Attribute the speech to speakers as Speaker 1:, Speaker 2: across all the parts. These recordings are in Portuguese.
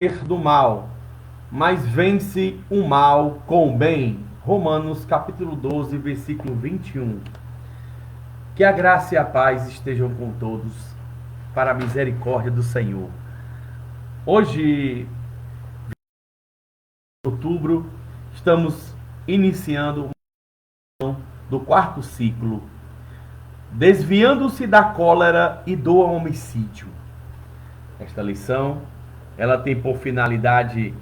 Speaker 1: do mal, mas vence o mal com o bem. Romanos capítulo 12, versículo 21. Que a graça e a paz estejam com todos, para a misericórdia do Senhor. Hoje, em outubro, estamos iniciando do quarto ciclo, desviando-se da cólera e do homicídio. Esta lição, ela tem por finalidade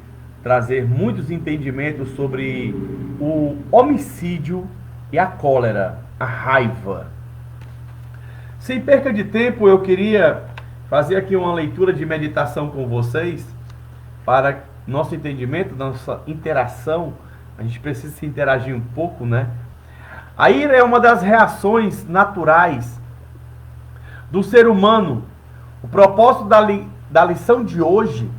Speaker 1: trazer muitos entendimentos sobre o homicídio e a cólera, a raiva. Sem perca de tempo, eu queria fazer aqui uma leitura de meditação com vocês para nosso entendimento, nossa interação. A gente precisa se interagir um pouco, né? A ira é uma das reações naturais do ser humano. O propósito da lição de hoje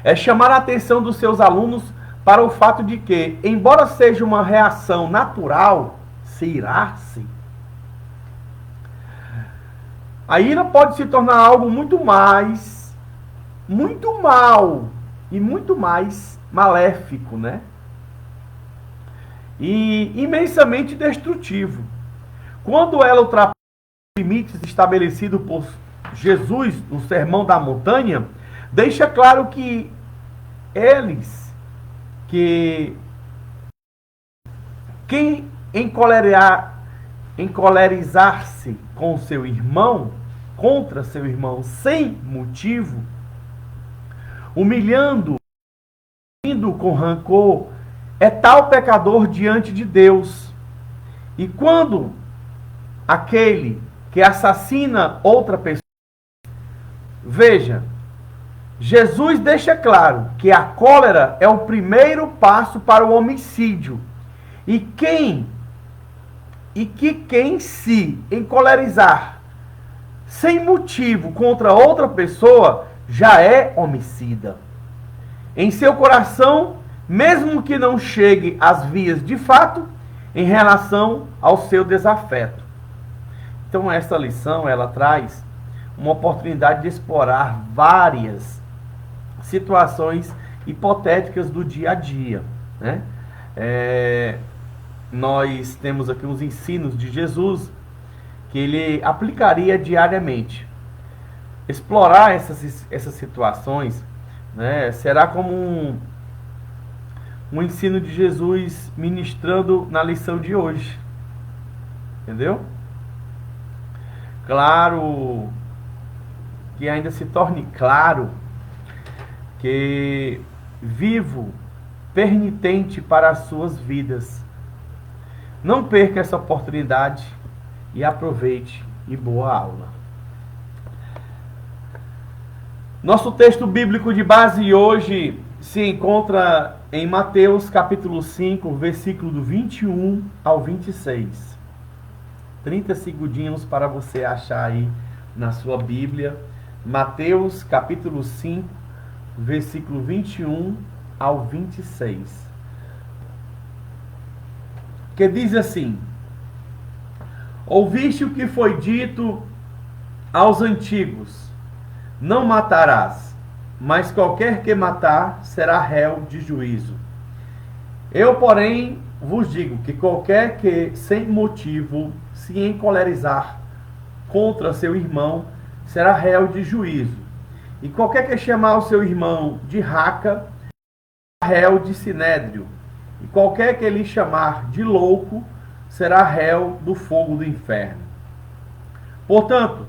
Speaker 1: é chamar a atenção dos seus alunos para o fato de que, embora seja uma reação natural, se irar-se, a ira pode se tornar algo muito mal e muito mais maléfico, né? E imensamente destrutivo. Quando ela ultrapassa os limites estabelecidos por Jesus no Sermão da Montanha, deixa claro que quem encolerizar-se com seu irmão, contra seu irmão, sem motivo, humilhando, indo com rancor, é tal pecador diante de Deus. E quando aquele que assassina outra pessoa, veja, Jesus deixa claro que a cólera é o primeiro passo para o homicídio. E quem se encolerizar sem motivo contra outra pessoa já é homicida. Em seu coração, mesmo que não chegue às vias de fato, em relação ao seu desafeto. Então essa lição, ela traz uma oportunidade de explorar várias situações hipotéticas do dia a dia, né? Nós temos aqui os ensinos de Jesus que ele aplicaria diariamente. Explorar essas situações, né, será como um ensino de Jesus ministrando na lição de hoje. Entendeu? Claro que ainda se torne claro que vivo penitente para as suas vidas. Não perca essa oportunidade e aproveite, e boa aula. Nosso texto bíblico de base hoje se encontra em Mateus capítulo 5, versículo do 21 ao 26. 30 segundinhos para você achar aí na sua Bíblia. Mateus capítulo 5, versículo 21 ao 26. Que diz assim: ouviste o que foi dito aos antigos: não matarás, mas qualquer que matar será réu de juízo. Eu, porém, vos digo que qualquer que sem motivo se encolerizar contra seu irmão será réu de juízo. E qualquer que chamar o seu irmão de raca será réu de sinédrio. E qualquer que lhe chamar de louco será réu do fogo do inferno. Portanto,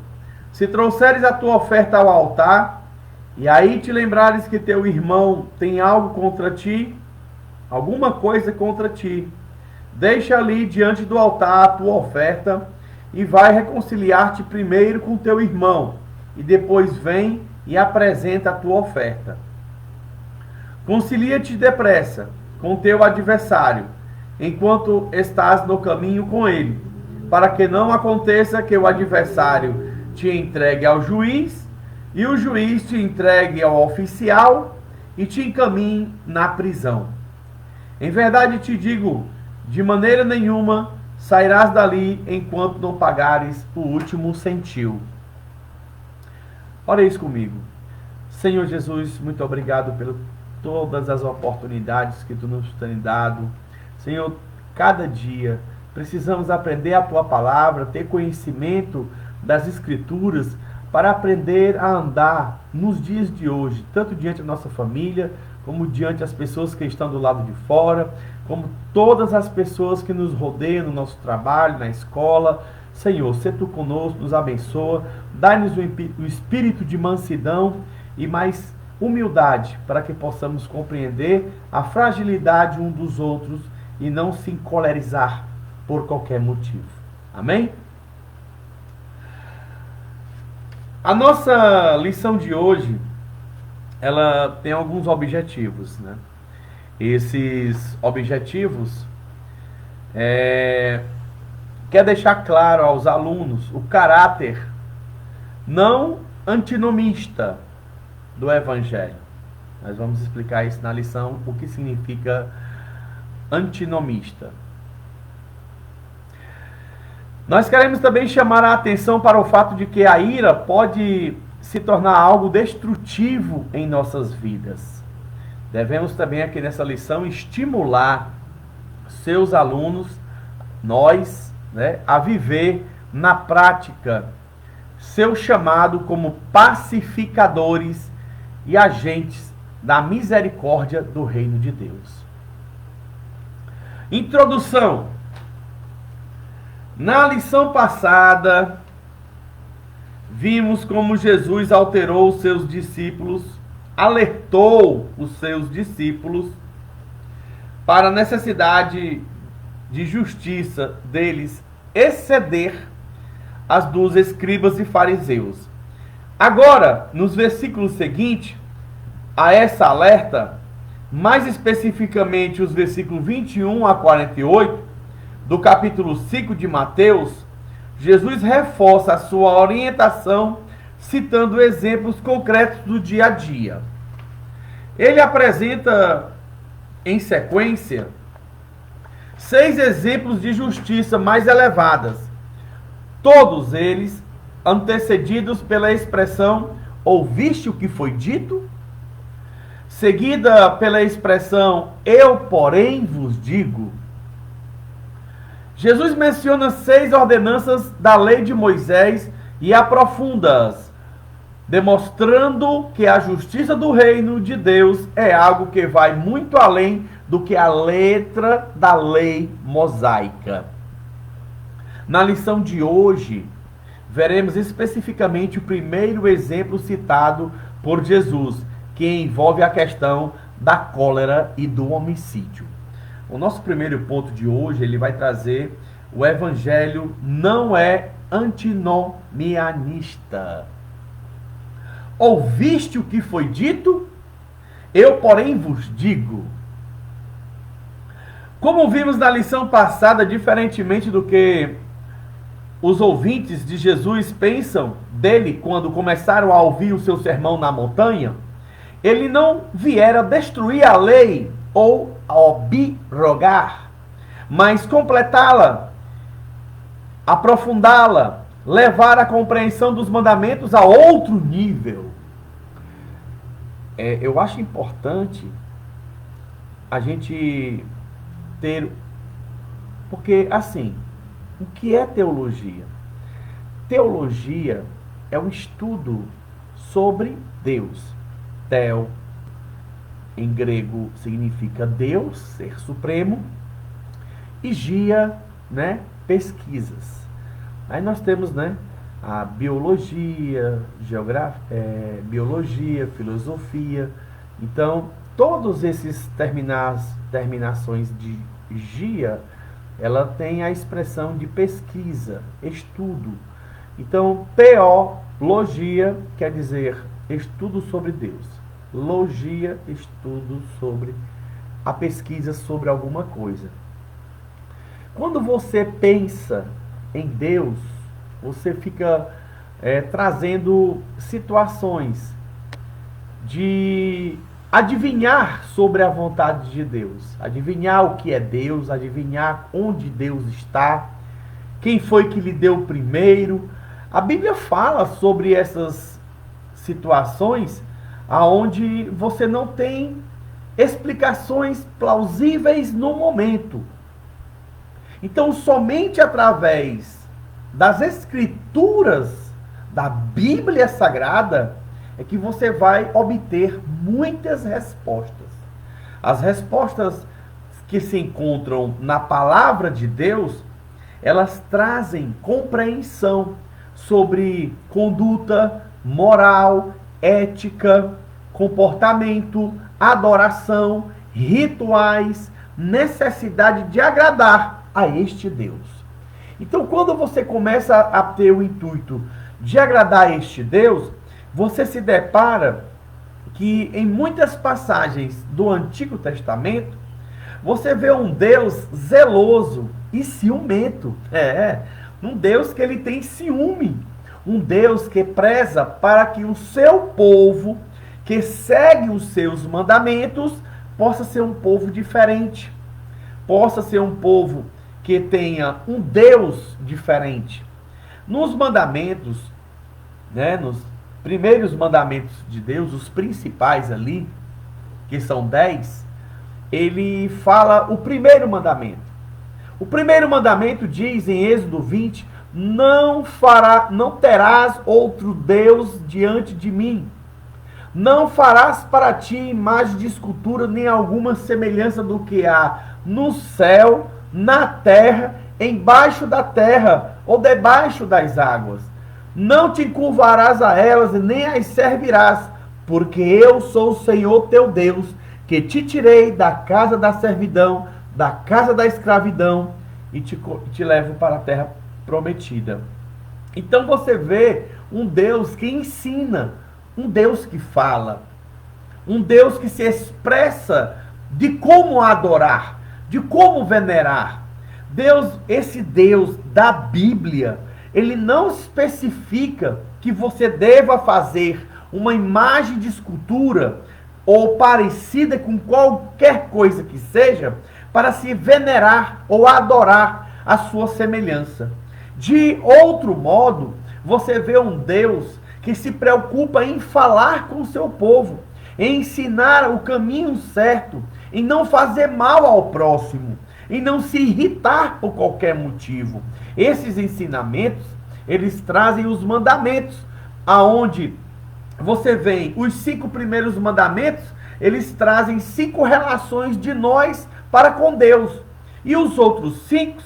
Speaker 1: se trouxeres a tua oferta ao altar, e aí te lembrares que teu irmão tem algo contra ti, alguma coisa contra ti, deixa ali diante do altar a tua oferta, e vai reconciliar-te primeiro com teu irmão, e depois vem e apresenta a tua oferta. Concilia-te depressa com teu adversário, enquanto estás no caminho com ele, para que não aconteça que o adversário te entregue ao juiz, e o juiz te entregue ao oficial, e te encaminhe na prisão. Em verdade te digo, de maneira nenhuma sairás dali enquanto não pagares o último centil. Olha isso comigo. Senhor Jesus, muito obrigado por todas as oportunidades que Tu nos tem dado. Senhor, cada dia precisamos aprender a Tua palavra, ter conhecimento das Escrituras para aprender a andar nos dias de hoje, tanto diante da nossa família, como diante das pessoas que estão do lado de fora, como todas as pessoas que nos rodeiam no nosso trabalho, na escola. Senhor, se Tu conosco, nos abençoa, dá-nos o espírito de mansidão e mais humildade, para que possamos compreender a fragilidade um dos outros e não se encolerizar por qualquer motivo. Amém? A nossa lição de hoje, ela tem alguns objetivos, né? Esses objetivos quer deixar claro aos alunos o caráter não antinomista do Evangelho. Nós vamos explicar isso na lição, o que significa antinomista. Nós queremos também chamar a atenção para o fato de que a ira pode se tornar algo destrutivo em nossas vidas. Devemos também aqui nessa lição estimular seus alunos, nós, né, a viver na prática seu chamado como pacificadores e agentes da misericórdia do reino de Deus. Introdução. Na lição passada, vimos como Jesus alterou os seus discípulos, alertou os seus discípulos para a necessidade de justiça deles exceder as dos escribas e fariseus. Agora, nos versículos seguintes, a essa alerta, mais especificamente os versículos 21 a 48, do capítulo 5 de Mateus, Jesus reforça a sua orientação citando exemplos concretos do dia a dia. Ele apresenta, em sequência, 6 exemplos de justiça mais elevadas, todos eles antecedidos pela expressão "ouviste o que foi dito?", seguida pela expressão "eu, porém, vos digo". Jesus menciona 6 ordenanças da lei de Moisés e aprofunda-as, demonstrando que a justiça do reino de Deus é algo que vai muito além do que a letra da lei mosaica. Na lição de hoje, veremos especificamente o primeiro exemplo citado por Jesus, que envolve a questão da cólera e do homicídio. O nosso primeiro ponto de hoje, ele vai trazer: o evangelho não é antinomianista. Ouviste o que foi dito? Eu, porém, vos digo. Como vimos na lição passada, diferentemente do que os ouvintes de Jesus pensam dele quando começaram a ouvir o seu sermão na montanha, ele não viera destruir a lei ou abrogar, mas completá-la, aprofundá-la, levar a compreensão dos mandamentos a outro nível. Eu acho importante a gente ter, porque assim, o que é teologia? Teologia é um estudo sobre Deus. Theo, em grego, significa Deus, ser supremo, e gia, né, pesquisas. Aí nós temos, né, a biologia, biologia, filosofia. Então, todos esses terminações de gia, ela tem a expressão de pesquisa, estudo. Então, teologia quer dizer estudo sobre Deus. Logia, estudo sobre a pesquisa sobre alguma coisa. Quando você pensa em Deus, você fica trazendo situações de adivinhar sobre a vontade de Deus, adivinhar o que é Deus, adivinhar onde Deus está, quem foi que lhe deu primeiro. A Bíblia fala sobre essas situações aonde você não tem explicações plausíveis no momento. Então, somente através das escrituras da Bíblia Sagrada é que você vai obter muitas respostas. As respostas que se encontram na palavra de Deus, elas trazem compreensão sobre conduta, moral, ética, comportamento, adoração, rituais, necessidade de agradar a este Deus. Então, quando você começa a ter o intuito de agradar a este Deus, você se depara que em muitas passagens do Antigo Testamento, você vê um Deus zeloso e ciumento. Um Deus que ele tem ciúme. Um Deus que preza para que o seu povo, que segue os seus mandamentos, possa ser um povo diferente. Possa ser um povo que tenha um Deus diferente. Nos mandamentos, nos primeiros mandamentos de Deus, os principais ali, que são 10, ele fala o primeiro mandamento. O primeiro mandamento diz em Êxodo 20, não terás outro Deus diante de mim. Não farás para ti imagem de escultura, nem alguma semelhança do que há no céu, na terra, embaixo da terra ou debaixo das águas. Não te encurvarás a elas, nem as servirás, porque eu sou o Senhor teu Deus, que te tirei da casa da servidão, da casa da escravidão, e te levo para a terra prometida. Então você vê um Deus que ensina, um Deus que fala, um Deus que se expressa de como adorar, de como venerar. Esse Deus da Bíblia, ele não especifica que você deva fazer uma imagem de escultura ou parecida com qualquer coisa que seja para se venerar ou adorar a sua semelhança. De outro modo, você vê um Deus que se preocupa em falar com o seu povo, em ensinar o caminho certo, em não fazer mal ao próximo, em não se irritar por qualquer motivo. Esses ensinamentos, eles trazem os mandamentos, aonde você vê os 5 primeiros mandamentos, eles trazem 5 relações de nós para com Deus. E os outros 5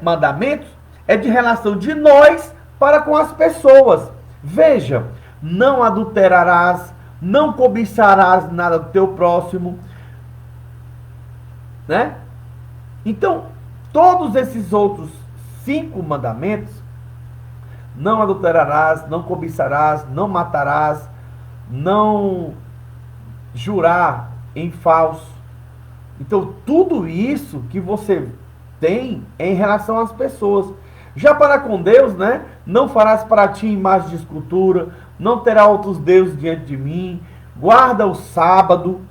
Speaker 1: mandamentos é de relação de nós para com as pessoas. Veja, não adulterarás, não cobiçarás nada do teu próximo, né? Então, todos esses outros 5 mandamentos, não adulterarás, não cobiçarás, não matarás, não jurar em falso. Então, tudo isso que você tem é em relação às pessoas. Já para com Deus, não farás para ti imagem de escultura, não terá outros deuses diante de mim, guarda o sábado.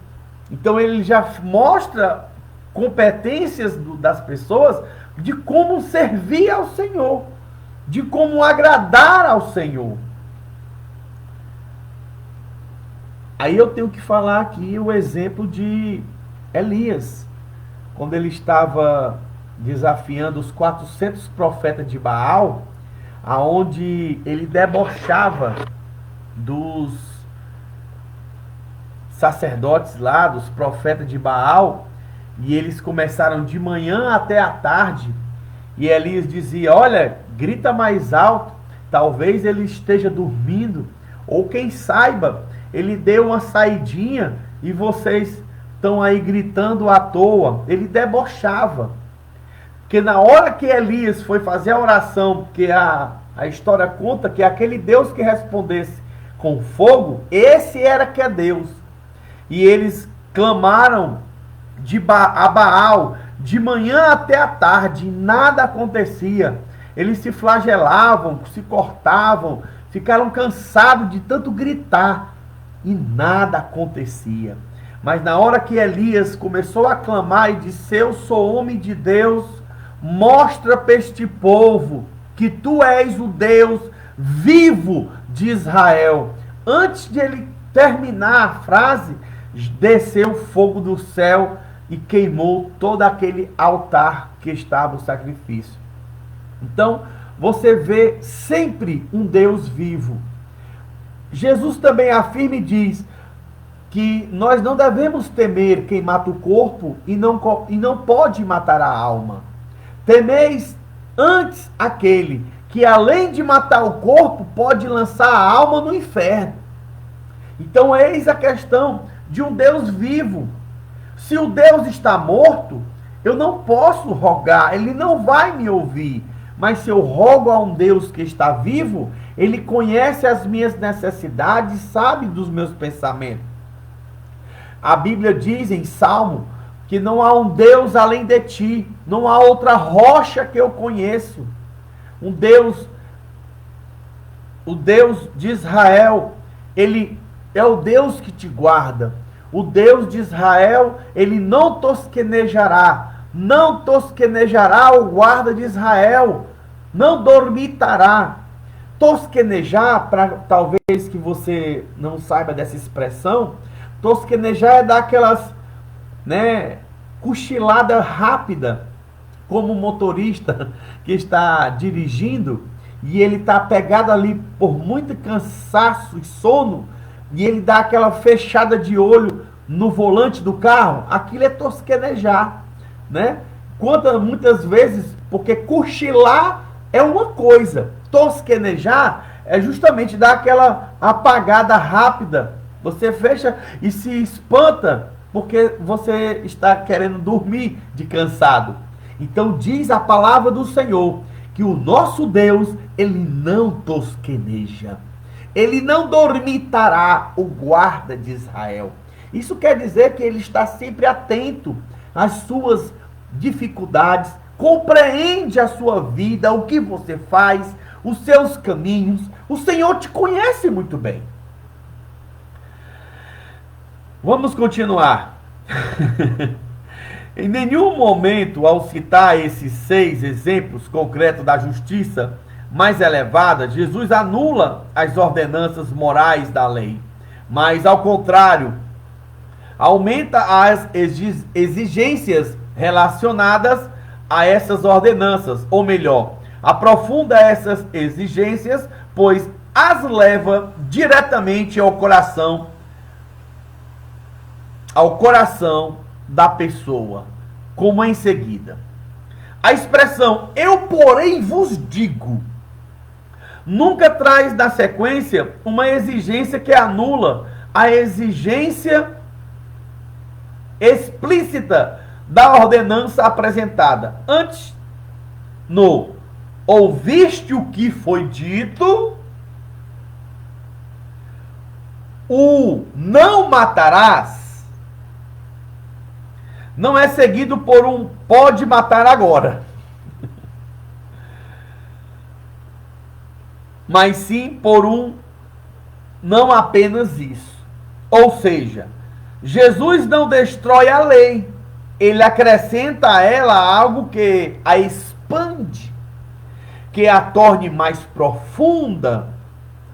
Speaker 1: Então ele já mostra competências das pessoas de como servir ao Senhor, de como agradar ao Senhor. Aí eu tenho que falar aqui o exemplo de Elias, quando ele estava desafiando os 400 profetas de Baal, aonde ele debochava dos sacerdotes lá, dos profetas de Baal, e eles começaram de manhã até a tarde, e Elias dizia, olha, grita mais alto, talvez ele esteja dormindo, ou quem saiba, ele deu uma saidinha e vocês estão aí gritando à toa. Ele debochava. Porque na hora que Elias foi fazer a oração, porque a história conta que aquele Deus que respondesse com fogo, esse era que é Deus. E eles clamaram a Baal de manhã até a tarde, e nada acontecia. Eles se flagelavam, se cortavam, ficaram cansados de tanto gritar, e nada acontecia. Mas na hora que Elias começou a clamar e disse, eu sou homem de Deus, mostra para este povo que tu és o Deus vivo de Israel. Antes de ele terminar a frase, desceu fogo do céu e queimou todo aquele altar que estava o sacrifício. Então, você vê sempre um Deus vivo. Jesus também afirma e diz que nós não devemos temer quem mata o corpo e não pode matar a alma. Temeis antes aquele que, além de matar o corpo, pode lançar a alma no inferno. Então, eis a questão de um Deus vivo. Se o Deus está morto, eu não posso rogar, ele não vai me ouvir. Mas se eu rogo a um Deus que está vivo, ele conhece as minhas necessidades, sabe dos meus pensamentos. A Bíblia diz em Salmo que não há um Deus além de ti, não há outra rocha que eu conheço. O Deus de Israel, ele é o Deus que te guarda. O Deus de Israel, ele não tosquenejará o guarda de Israel, não dormitará. Tosquenejar, talvez que você não saiba dessa expressão, tosquenejar é dar aquelas, cochilada rápida, como um motorista que está dirigindo e ele está pegado ali por muito cansaço e sono, e ele dá aquela fechada de olho no volante do carro. Aquilo é tosquenejar, muitas vezes, porque cochilar é uma coisa, tosquenejar é justamente dar aquela apagada rápida. Você fecha e se espanta porque você está querendo dormir de cansado. Então diz a palavra do Senhor que o nosso Deus, ele não tosqueneja. Ele não dormitará o guarda de Israel. Isso quer dizer que ele está sempre atento às suas dificuldades, compreende a sua vida, o que você faz, os seus caminhos. O Senhor te conhece muito bem. Vamos continuar. Em nenhum momento, ao citar esses 6 exemplos concretos da justiça mais elevada, Jesus anula as ordenanças morais da lei, mas, ao contrário, aumenta as exigências relacionadas a essas ordenanças, ou melhor, aprofunda essas exigências, pois as leva diretamente ao coração da pessoa, como em seguida. A expressão "eu porém vos digo" nunca traz na sequência uma exigência que anula a exigência explícita da ordenança apresentada. Antes, no "ouviste o que foi dito", o "não matarás" não é seguido por um "pode matar agora", mas sim por um "não apenas isso". Ou seja, Jesus não destrói a lei, ele acrescenta a ela algo que a expande, que a torne mais profunda.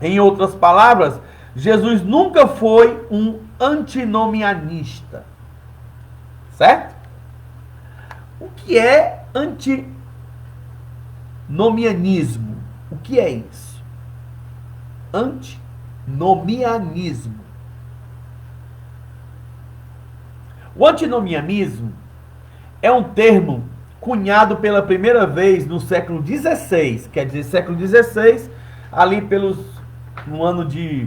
Speaker 1: Em outras palavras, Jesus nunca foi um antinomianista. Certo? O que é antinomianismo? O que é isso? Antinomianismo. O antinomianismo é um termo cunhado pela primeira vez no século XVI, quer dizer, século XVI, ali no ano de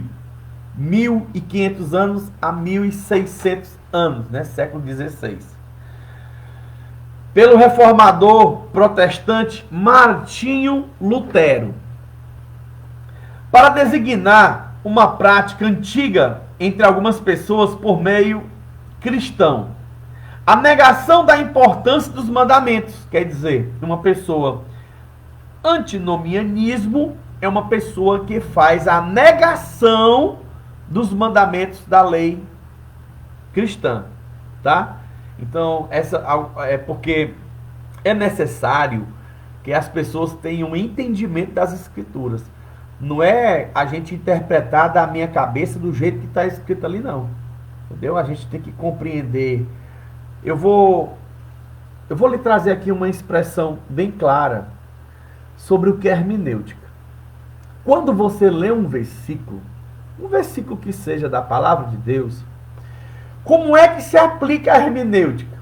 Speaker 1: 1500 anos a 1600 anos, século XVI. Pelo reformador protestante Martinho Lutero, para designar uma prática antiga entre algumas pessoas por meio cristão. A negação da importância dos mandamentos, quer dizer, uma pessoa antinomianismo é uma pessoa que faz a negação dos mandamentos da lei cristã, tá? Então, essa é porque é necessário que as pessoas tenham entendimento das Escrituras. não é a gente interpretar da minha cabeça do jeito que está escrito ali, não. Entendeu? A gente tem que compreender. Eu vou lhe trazer aqui uma expressão bem clara sobre o que é hermenêutica. Quando você lê um versículo que seja da palavra de Deus, como é que se aplica a hermenêutica?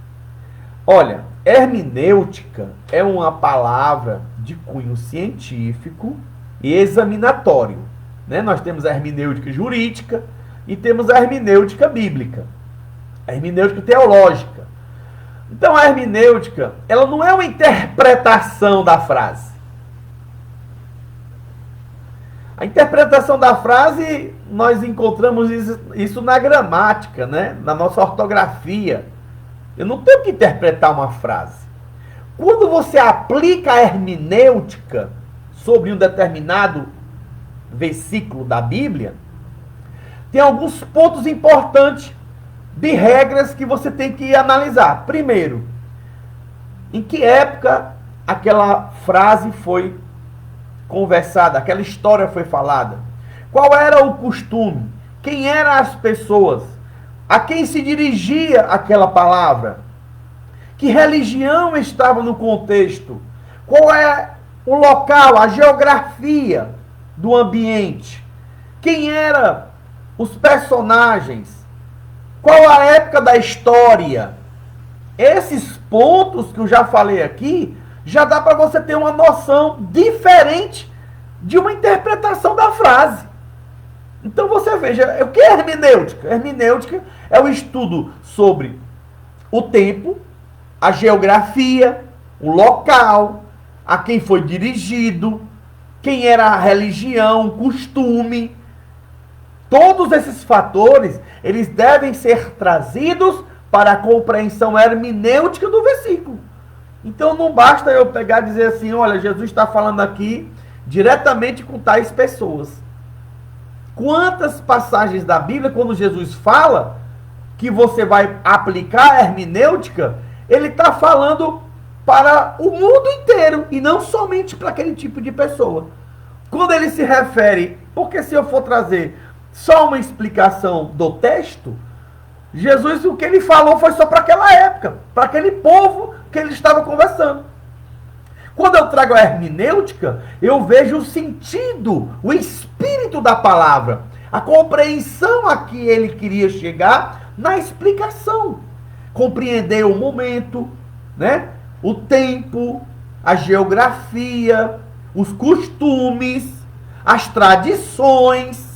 Speaker 1: Olha, hermenêutica é uma palavra de cunho científico e examinatório. Né? Nós temos a hermenêutica jurídica e temos a hermenêutica bíblica, a hermenêutica teológica. Então a hermenêutica, ela não é uma interpretação da frase. A interpretação da frase, nós encontramos isso na gramática, né? Na nossa ortografia. Eu não tenho que interpretar uma frase. Quando você aplica a hermenêutica sobre um determinado versículo da Bíblia, tem alguns pontos importantes de regras que você tem que analisar. Primeiro, em que época aquela frase foi conversada, aquela história foi falada? Qual era o costume? Quem eram as pessoas? A quem se dirigia aquela palavra? Que religião estava no contexto? Qual é o local, a geografia do ambiente? Quem eram os personagens? Qual a época da história? Esses pontos que eu já falei aqui, já dá para você ter uma noção diferente de uma interpretação da frase. Então você veja, o que é hermenêutica? Hermenêutica é o estudo sobre o tempo, a geografia, o local, a quem foi dirigido, quem era a religião, o costume. Todos esses fatores, eles devem ser trazidos para a compreensão hermenêutica do versículo. Então não basta eu pegar e dizer assim, olha, Jesus está falando aqui diretamente com tais pessoas. Quantas passagens da Bíblia, quando Jesus fala que você vai aplicar a hermenêutica, ele está falando para o mundo inteiro e não somente para aquele tipo de pessoa. Quando ele se refere, porque se eu for trazer só uma explicação do texto, Jesus, o que ele falou foi só para aquela época, para aquele povo que ele estava conversando. Quando eu trago a hermenêutica, eu vejo o sentido, o espírito da palavra, a compreensão a que ele queria chegar na explicação. Compreender o momento, né? O tempo, a geografia, os costumes, as tradições.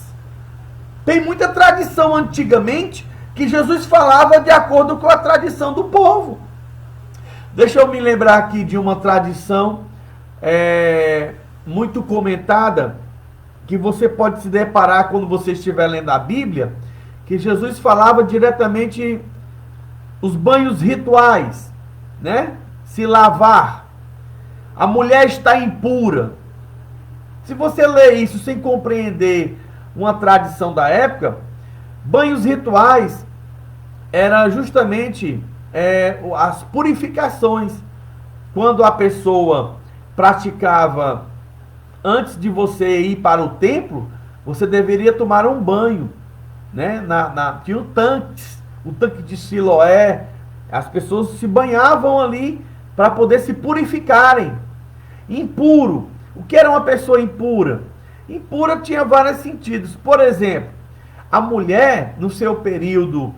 Speaker 1: Tem muita tradição antigamente que Jesus falava de acordo com a tradição do povo. Deixa eu me lembrar aqui de uma tradição muito comentada, que você pode se deparar quando você estiver lendo a Bíblia, que Jesus falava diretamente os banhos rituais, né? Se lavar. A mulher está impura. Se você lê isso sem compreender uma tradição da época, banhos rituais era justamente as purificações. Quando a pessoa praticava, antes de você ir para o templo, você deveria tomar um banho, né? Tinha o tanque de Siloé, as pessoas se banhavam ali para poder se purificarem. Impuro. O que era uma pessoa impura? Impura tinha vários sentidos. Por exemplo, a mulher, no seu período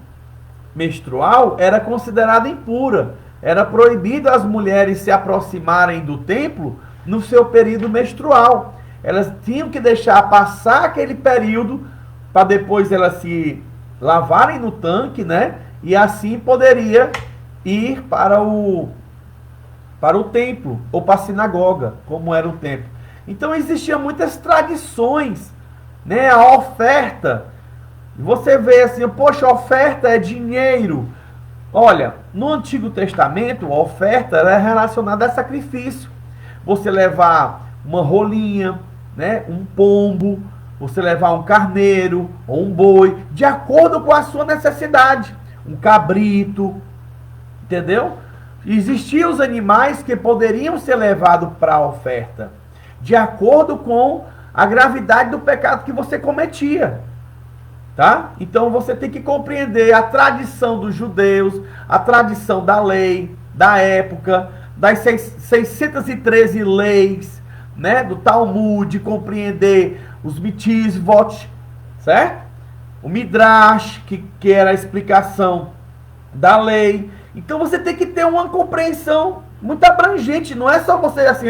Speaker 1: menstrual, era considerada impura. Era proibido as mulheres se aproximarem do templo no seu período menstrual. Elas tinham que deixar passar aquele período para depois elas se lavarem no tanque, né? E assim poderia ir para o templo ou para a sinagoga, como era o templo. Então existiam muitas tradições, né? A oferta. Você vê assim, poxa, a oferta é dinheiro. Olha, no Antigo Testamento, a oferta era relacionada a sacrifício. Você levar uma rolinha, né? Um pombo, você levar um carneiro ou um boi, de acordo com a sua necessidade. Um cabrito, entendeu? Existiam os animais que poderiam ser levados para a oferta, de acordo com a gravidade do pecado que você cometia. Tá? Então você tem que compreender a tradição dos judeus, a tradição da lei, da época, das 613 leis, né, do Talmud, compreender os mitzvot, certo? O Midrash, que era a explicação da lei. Então você tem que ter uma compreensão muito abrangente, não é só você assim,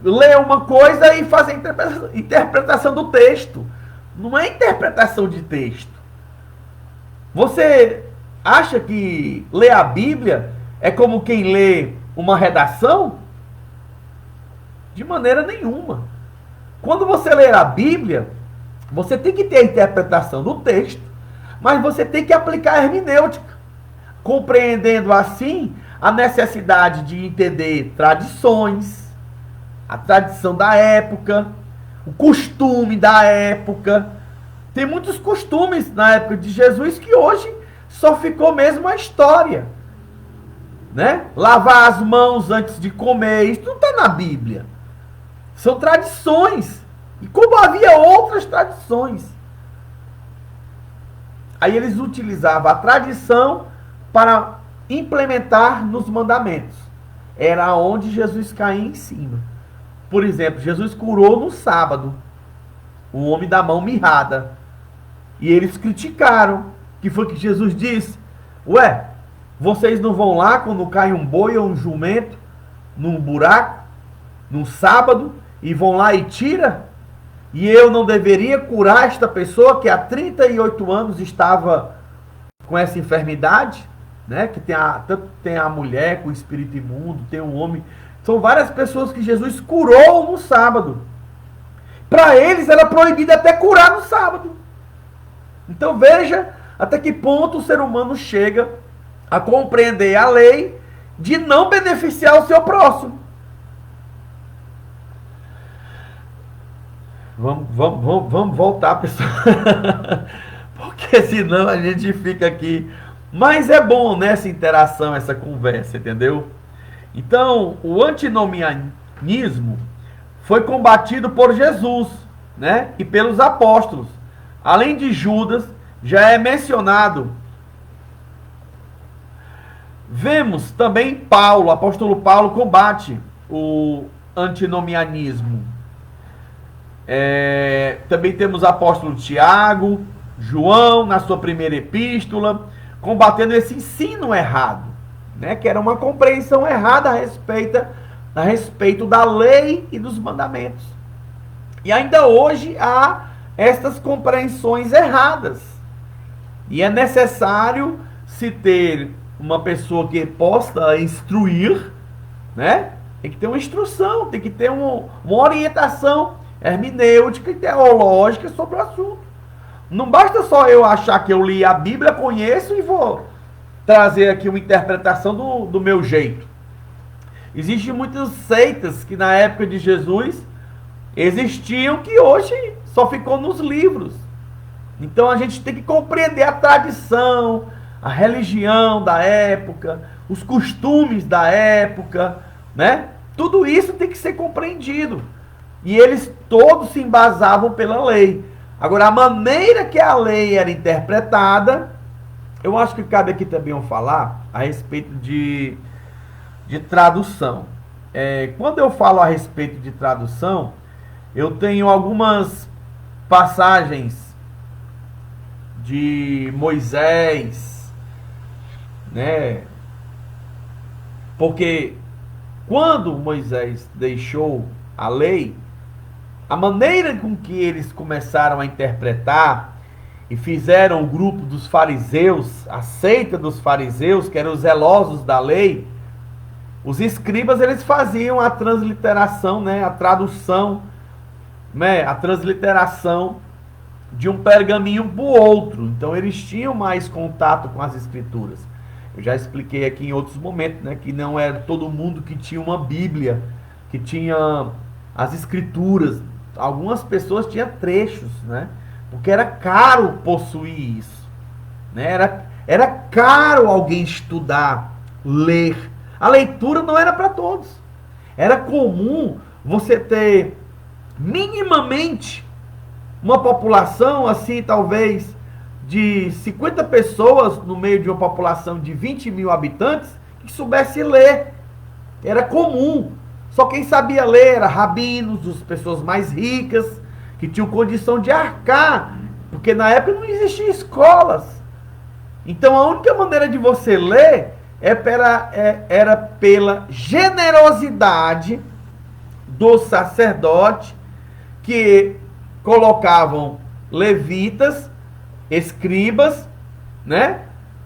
Speaker 1: ler uma coisa e fazer a interpretação do texto. Não é interpretação de texto. Você acha que ler a Bíblia é como quem lê uma redação? De maneira nenhuma. Quando você ler a Bíblia, você tem que ter a interpretação do texto, mas você tem que aplicar a hermenêutica, compreendendo assim a necessidade de entender tradições, a tradição da época, o costume da época. Tem muitos costumes na época de Jesus que hoje só ficou mesmo a história, né? Lavar as mãos antes de comer, isso não está na Bíblia. São tradições. E como havia outras tradições, aí eles utilizavam a tradição para implementar nos mandamentos. Era onde Jesus caía em cima. Por exemplo, Jesus curou no sábado um homem da mão mirrada. E eles criticaram. Que foi que Jesus disse? Ué, vocês não vão lá quando cai um boi ou um jumento num buraco, no sábado, e vão lá e tira? E eu não deveria curar esta pessoa que há 38 anos estava com essa enfermidade? Né? Que tanto tem a mulher com o espírito imundo, tem um homem. São várias pessoas que Jesus curou no sábado. Para eles era proibido até curar no sábado. Então veja até que ponto o ser humano chega a compreender a lei de não beneficiar o seu próximo. Vamos voltar, pessoal. Porque senão a gente fica aqui. Mas é bom nessa interação, essa conversa, entendeu? Então, o antinomianismo foi combatido por Jesus, né? E pelos apóstolos. Além de Judas, já é mencionado. Vemos também Paulo, o apóstolo Paulo combate o antinomianismo. Também temos o apóstolo Tiago, João, na sua primeira epístola, combatendo esse ensino errado, né? Que era uma compreensão errada a respeito da lei e dos mandamentos. E ainda hoje há estas compreensões erradas. E é necessário se ter uma pessoa que possa instruir, né? Tem que ter uma instrução, tem que ter uma orientação hermenêutica e teológica sobre o assunto. Não basta só eu achar que eu li a Bíblia, conheço e vou trazer aqui uma interpretação do meu jeito. Existem muitas seitas que na época de Jesus existiam que hoje só ficou nos livros. Então a gente tem que compreender a tradição, a religião da época, os costumes da época, né? Tudo isso tem que ser compreendido. E eles todos se embasavam pela lei. Agora, a maneira que a lei era interpretada, eu acho que cabe aqui também eu falar a respeito de tradução. Quando eu falo a respeito de tradução, eu tenho algumas passagens de Moisés, né? Porque quando Moisés deixou a lei, a maneira com que eles começaram a interpretar e fizeram o grupo dos fariseus, a seita dos fariseus, que eram os zelosos da lei, os escribas eles faziam a transliteração, né, a tradução, né, a transliteração de um pergaminho para o outro. Então eles tinham mais contato com as escrituras. Eu já expliquei aqui em outros momentos, né, que não era todo mundo que tinha uma Bíblia, que tinha as escrituras. Algumas pessoas tinham trechos, né, porque era caro possuir isso, né, era caro alguém estudar, ler. A leitura não era para todos. Era comum você ter minimamente uma população assim, talvez de 50 pessoas no meio de uma população de 20 mil habitantes que soubesse ler. Era comum. Só quem sabia ler era rabinos, as pessoas mais ricas, que tinham condição de arcar, porque na época não existiam escolas. Então a única maneira de você ler era pela generosidade do sacerdote, que colocavam levitas, escribas, né,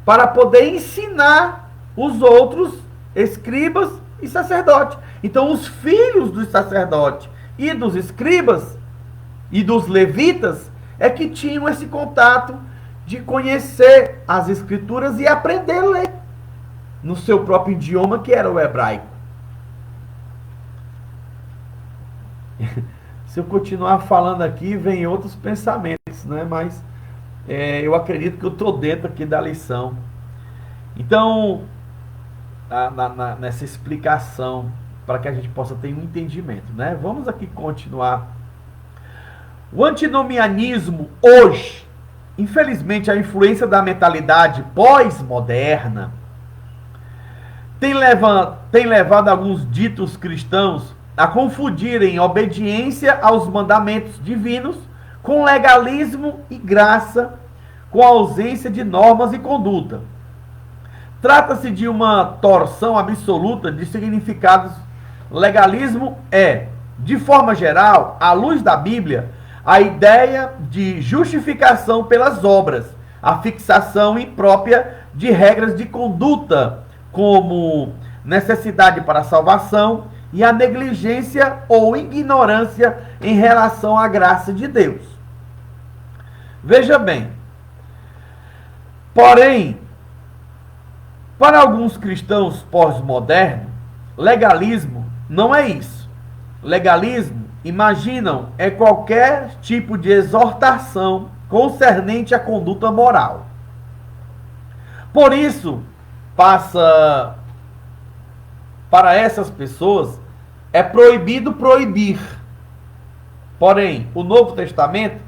Speaker 1: para poder ensinar os outros escribas e sacerdotes. Então os filhos dos sacerdotes e dos escribas e dos levitas é que tinham esse contato de conhecer as escrituras e aprender a ler no seu próprio idioma, que era o hebraico. Se eu continuar falando aqui, vem outros pensamentos, né? Mas eu acredito que eu estou dentro aqui da lição. Então, nessa explicação, para que a gente possa ter um entendimento, né? Vamos aqui continuar. O antinomianismo hoje, infelizmente, a influência da mentalidade pós-moderna tem levado alguns ditos cristãos a confundirem obediência aos mandamentos divinos com legalismo e graça, com ausência de normas e conduta. Trata-se de uma torção absoluta de significados. Legalismo é, de forma geral, à luz da Bíblia, a ideia de justificação pelas obras, a fixação imprópria de regras de conduta, como necessidade para a salvação, e a negligência ou ignorância em relação à graça de Deus. Veja bem, porém, para alguns cristãos pós-modernos, legalismo não é isso. Legalismo, imaginam, é qualquer tipo de exortação concernente à conduta moral. Por isso, para essas pessoas, é proibido proibir. Porém, o Novo Testamento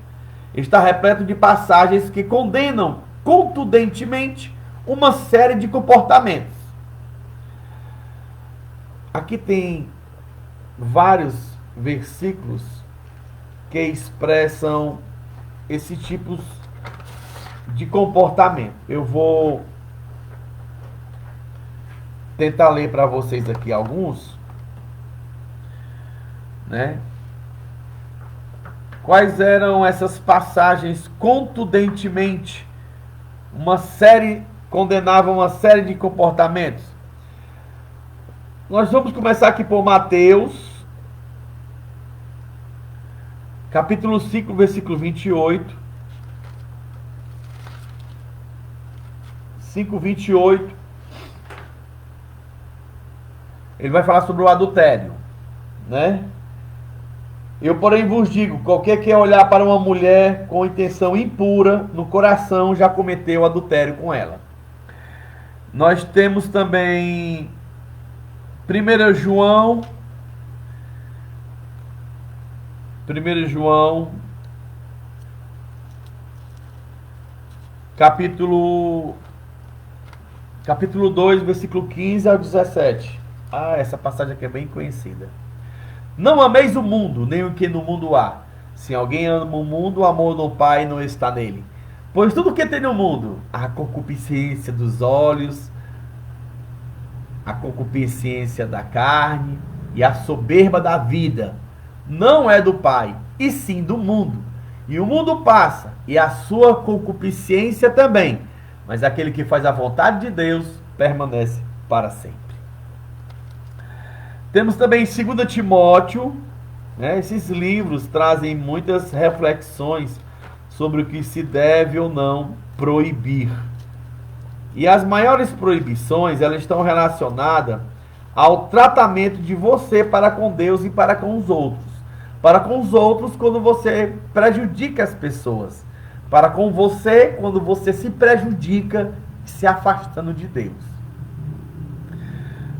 Speaker 1: está repleto de passagens que condenam contundentemente uma série de comportamentos. Aqui tem vários versículos que expressam esse tipo de comportamento. Eu vou tentar ler para vocês aqui alguns, né? Quais eram essas passagens contundentemente? Condenavam uma série de comportamentos. Nós vamos começar aqui por Mateus, capítulo 5, versículo 28. 5:28. Ele vai falar sobre o adultério, né? Eu, porém, vos digo, qualquer que olhar para uma mulher com intenção impura, no coração já cometeu adultério com ela. Nós temos também 1 João, capítulo 2, versículo 15 ao 17. Essa passagem aqui é bem conhecida. Não ameis o mundo, nem o que no mundo há. Se alguém ama o mundo, o amor do Pai não está nele. Pois tudo que tem no mundo, a concupiscência dos olhos, a concupiscência da carne e a soberba da vida, não é do Pai, e sim do mundo. E o mundo passa, e a sua concupiscência também. Mas aquele que faz a vontade de Deus permanece para sempre. Temos também 2 Timóteo, né? Esses livros trazem muitas reflexões sobre o que se deve ou não proibir. E as maiores proibições, elas estão relacionadas ao tratamento de você para com Deus e para com os outros. Para com os outros, quando você prejudica as pessoas. Para com você, quando você se prejudica, se afastando de Deus.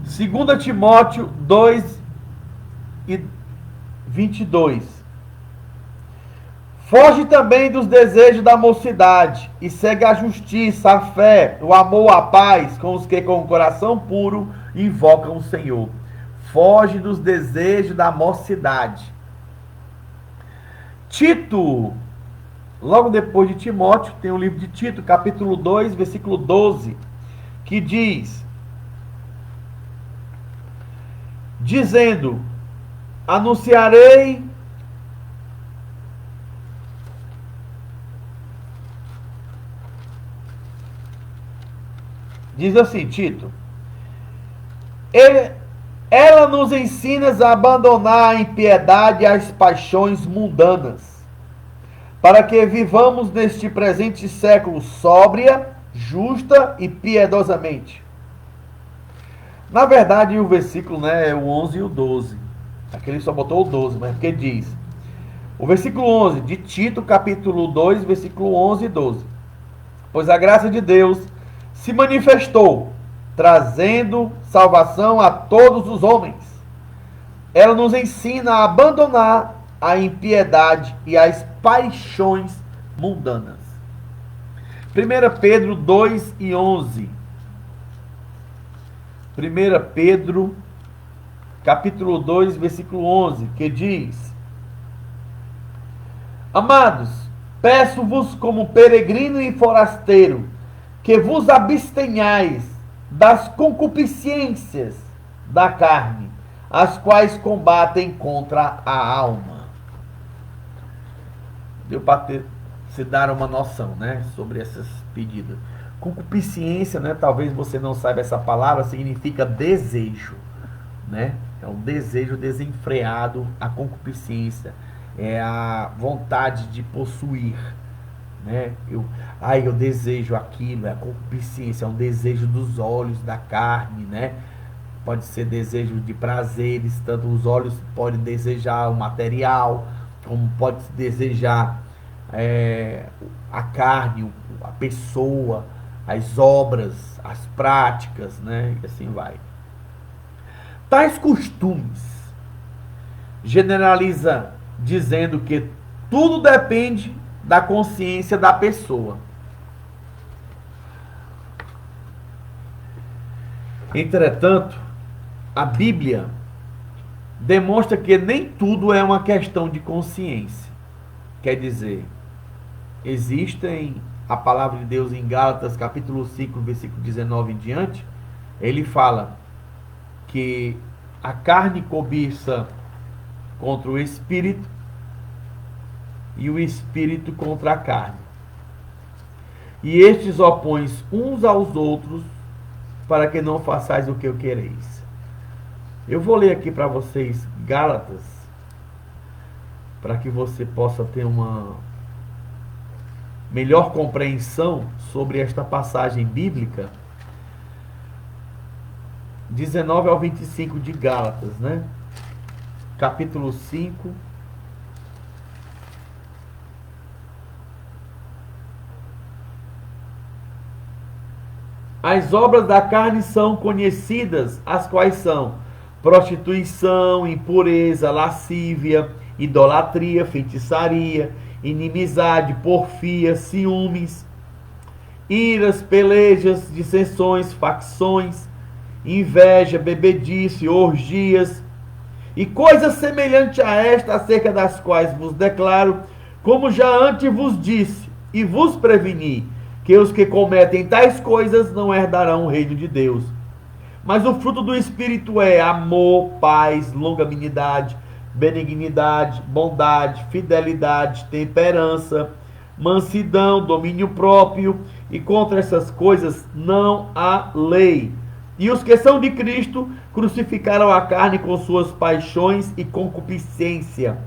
Speaker 1: 2 Timóteo 2:22. Foge também dos desejos da mocidade e segue a justiça, a fé, o amor, a paz com os que com o coração puro invocam o Senhor. Foge dos desejos da mocidade. Tito, logo depois de Timóteo, tem o livro de Tito, capítulo 2, versículo 12, que diz, dizendo, anunciarei diz assim, Tito, ela nos ensina a abandonar a impiedade e as paixões mundanas, para que vivamos neste presente século sóbria, justa e piedosamente. Na verdade, o versículo, né, é o 11 e o 12. Aqui ele só botou o 12, mas porque diz. O versículo 11 de Tito, capítulo 2, versículo 11 e 12. Pois a graça de Deus se manifestou, trazendo salvação a todos os homens. Ela nos ensina a abandonar a impiedade e as paixões mundanas. 1 Pedro 2 e 11. 1 Pedro, capítulo 2, versículo 11, que diz: Amados, peço-vos como peregrino e forasteiro, que vos abstenhais das concupiscências da carne, as quais combatem contra a alma. Deu para se dar uma noção, né, sobre essas pedidas. Concupiscência, né, talvez você não saiba essa palavra, significa desejo, né? É um desejo desenfreado, a concupiscência é a vontade de possuir, né? Eu desejo aquilo, é a concupiscência, é um desejo dos olhos, da carne, né? Pode ser desejo de prazeres, tanto os olhos podem desejar o material, como pode desejar a carne, a pessoa, as obras, as práticas, né? E assim vai. Tais costumes generaliza dizendo que tudo depende da consciência da pessoa. Entretanto, a Bíblia demonstra que nem tudo é uma questão de consciência. Quer dizer, existem a palavra de Deus em Gálatas, capítulo 5, versículo 19 em diante, ele fala que a carne cobiça contra o espírito e o espírito contra a carne. E estes opõem uns aos outros para que não façais o que eu quereis. Eu vou ler aqui para vocês Gálatas, para que você possa ter uma melhor compreensão sobre esta passagem bíblica, 19 ao 25 de Gálatas, né? Capítulo 5. As obras da carne são conhecidas, as quais são prostituição, impureza, lascívia, idolatria, feitiçaria, inimizade, porfia, ciúmes, iras, pelejas, dissensões, facções, inveja, bebedice, orgias e coisas semelhantes a esta, acerca das quais vos declaro, como já antes vos disse e vos preveni, que os que cometem tais coisas não herdarão o reino de Deus. Mas o fruto do Espírito é amor, paz, longanimidade, benignidade, bondade, fidelidade, temperança, mansidão, domínio próprio, e contra essas coisas não há lei. E os que são de Cristo crucificaram a carne com suas paixões e concupiscência.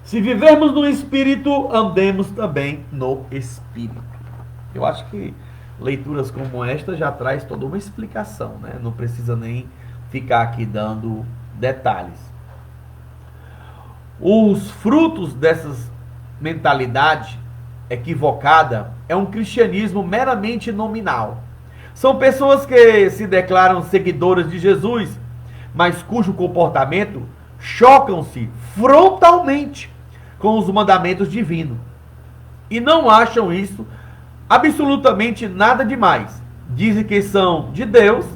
Speaker 1: Se vivermos no Espírito, andemos também no Espírito. Eu acho que leituras como esta já traz toda uma explicação, né? Não precisa nem ficar aqui dando detalhes. Os frutos dessas mentalidade equivocada é um cristianismo meramente nominal. São pessoas que se declaram seguidoras de Jesus, mas cujo comportamento chocam-se frontalmente com os mandamentos divinos. E não acham isso absolutamente nada demais. Dizem que são de Deus,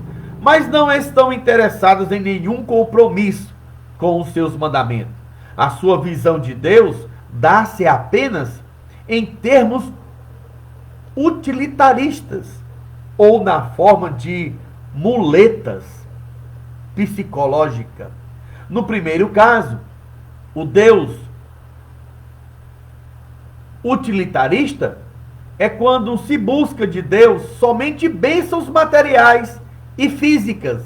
Speaker 1: mas não estão interessados em nenhum compromisso com os seus mandamentos. A sua visão de Deus dá-se apenas em termos utilitaristas ou na forma de muletas psicológicas. No primeiro caso, o Deus utilitarista é quando se busca de Deus somente bênçãos materiais e físicas.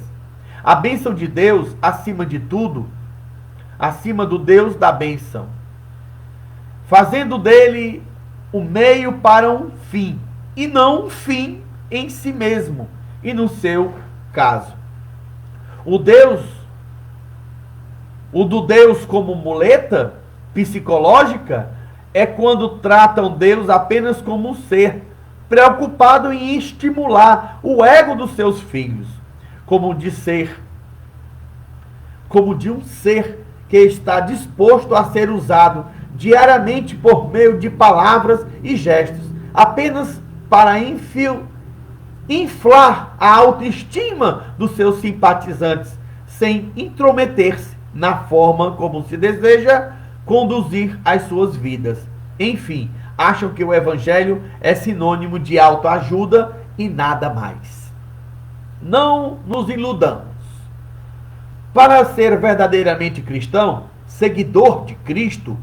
Speaker 1: A bênção de Deus, acima de tudo, acima do Deus da bênção, fazendo dele o meio para um fim, e não um fim em si mesmo, e no seu caso. O do Deus como muleta psicológica é quando tratam Deus apenas como um ser, preocupado em estimular o ego dos seus filhos, como de um ser que está disposto a ser usado diariamente por meio de palavras e gestos, apenas para inflar a autoestima dos seus simpatizantes, sem intrometer-se na forma como se deseja conduzir as suas vidas. Enfim, acham que o Evangelho é sinônimo de autoajuda e nada mais. Não nos iludamos. Para ser verdadeiramente cristão, seguidor de Cristo,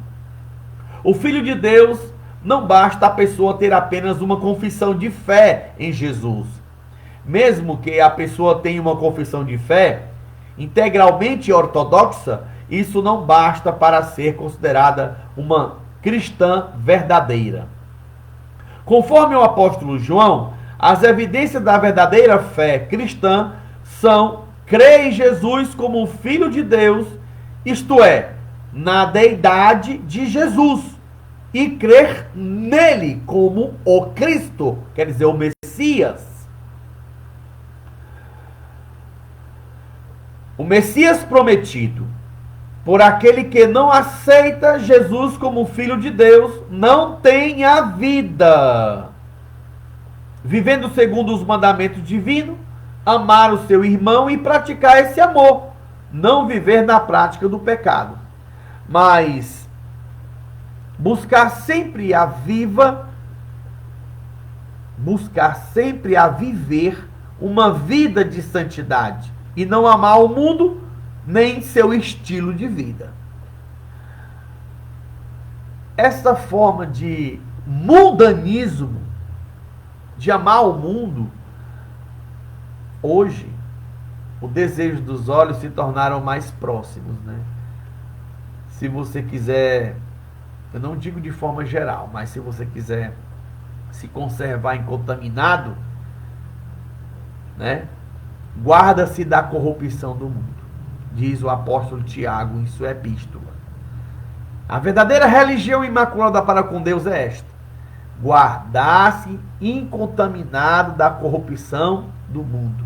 Speaker 1: o Filho de Deus, não basta a pessoa ter apenas uma confissão de fé em Jesus. Mesmo que a pessoa tenha uma confissão de fé integralmente ortodoxa, isso não basta para ser considerada uma cristã verdadeira. Conforme o apóstolo João, as evidências da verdadeira fé cristã são crer em Jesus como o Filho de Deus, isto é, na deidade de Jesus, e crer nele como o Cristo, quer dizer, o Messias. O Messias prometido. Por aquele que não aceita Jesus como Filho de Deus, não tem a vida. Vivendo segundo os mandamentos divinos, amar o seu irmão e praticar esse amor. Não viver na prática do pecado. Mas buscar sempre a viver uma vida de santidade. E não amar o mundo, nem seu estilo de vida. Essa forma de mundanismo, de amar o mundo, hoje, o desejo dos olhos se tornaram mais próximos, né? Se você quiser, eu não digo de forma geral, mas se você quiser se conservar incontaminado, né? Guarda-se da corrupção do mundo, diz o apóstolo Tiago em sua epístola. A verdadeira religião imaculada para com Deus é esta: guardar-se incontaminado da corrupção do mundo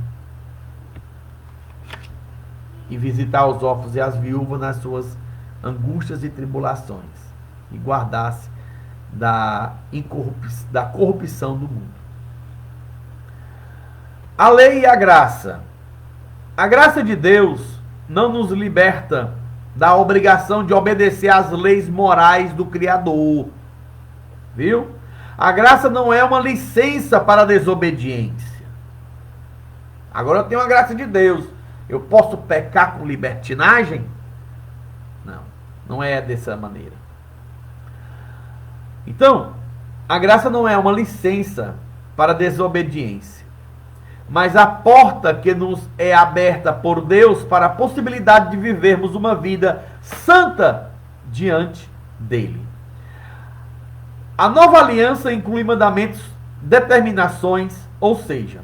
Speaker 1: e visitar os órfãos e as viúvas nas suas angústias e tribulações, e guardar-se da corrupção do mundo. A lei e a graça. A graça de Deus não nos liberta da obrigação de obedecer às leis morais do Criador. Viu? A graça não é uma licença para a desobediência. Agora eu tenho a graça de Deus. Eu posso pecar com libertinagem? Não, não é dessa maneira. Então, a graça não é uma licença para a desobediência, mas a porta que nos é aberta por Deus para a possibilidade de vivermos uma vida santa diante dele. A nova aliança inclui mandamentos, determinações, ou seja,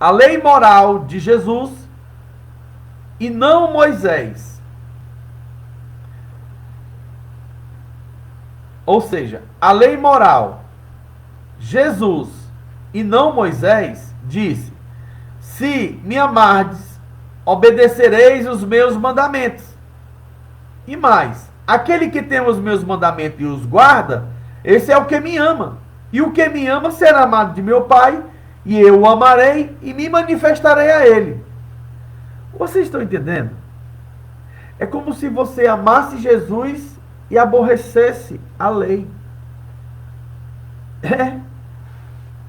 Speaker 1: a lei moral de Jesus e não Moisés. Ou seja, a lei moral, Jesus e não Moisés, disse: se me amardes, obedecereis os meus mandamentos. E mais, Aquele que tem os meus mandamentos e os guarda, esse é o que me ama. E o que me ama será amado de meu Pai, e eu o amarei e me manifestarei a ele. Vocês estão entendendo? É como se você amasse Jesus e aborrecesse a lei. É.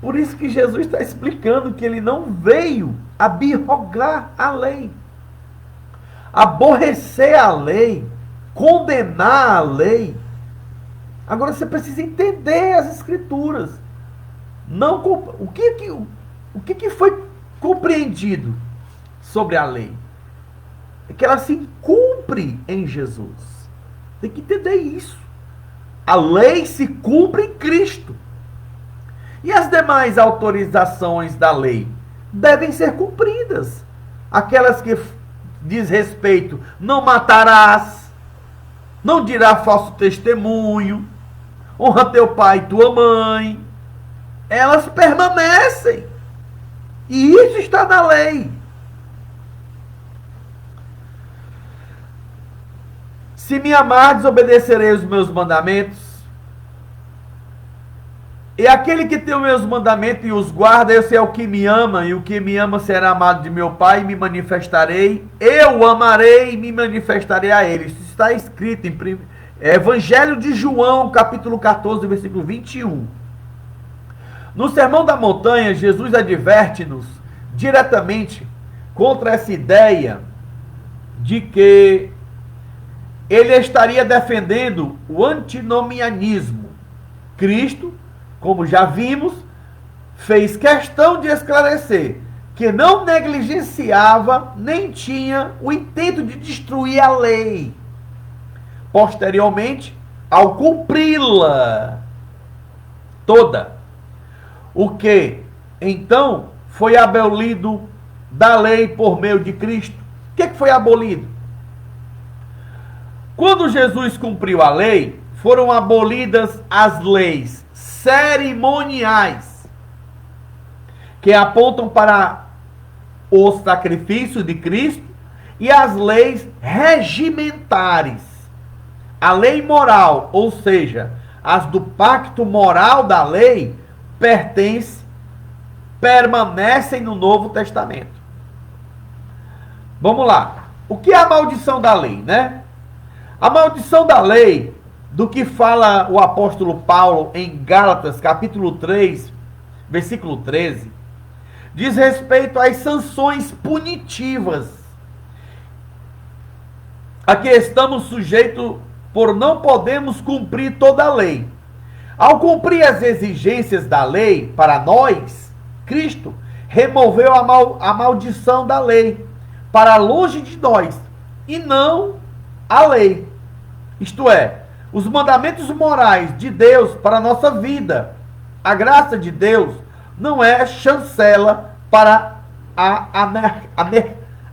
Speaker 1: Por isso que Jesus está explicando que ele não veio abrogar a lei. Aborrecer a lei, condenar a lei. Agora você precisa entender as escrituras. Não, o que foi compreendido sobre a lei? É que ela se cumpre em Jesus. Tem que entender isso. A lei se cumpre em Cristo. E as demais autorizações da lei devem ser cumpridas. Aquelas que diz respeito, não matarás, não dirás falso testemunho, honra teu pai e tua mãe, elas permanecem. E isso está na lei. Se me amardes, obedecerei os meus mandamentos. E aquele que tem os meus mandamentos e os guarda, esse é o que me ama, e o que me ama será amado de meu Pai, e me manifestarei, eu o amarei e me manifestarei a ele. Isso está escrito em Evangelho de João, capítulo 14, versículo 21. No Sermão da Montanha, Jesus adverte-nos diretamente contra essa ideia de que ele estaria defendendo o antinomianismo. Cristo, como já vimos, fez questão de esclarecer que não negligenciava nem tinha o intento de destruir a lei. Posteriormente, ao cumpri-la toda, o que então foi abolido da lei por meio de Cristo. O que foi abolido? Quando Jesus cumpriu a lei, foram abolidas as leis cerimoniais, que apontam para o sacrifício de Cristo, e as leis regimentares. A lei moral, ou seja, as do pacto moral da lei, permanecem no Novo Testamento. Vamos lá. O que é a maldição da lei, né? A maldição da lei, do que fala o apóstolo Paulo em Gálatas, capítulo 3, versículo 13, diz respeito às sanções punitivas a que estamos sujeitos por não podermos cumprir toda a lei. Ao cumprir as exigências da lei para nós, Cristo removeu a maldição da lei para longe de nós, e não a lei. Isto é, os mandamentos morais de Deus para a nossa vida. A graça de Deus não é chancela para a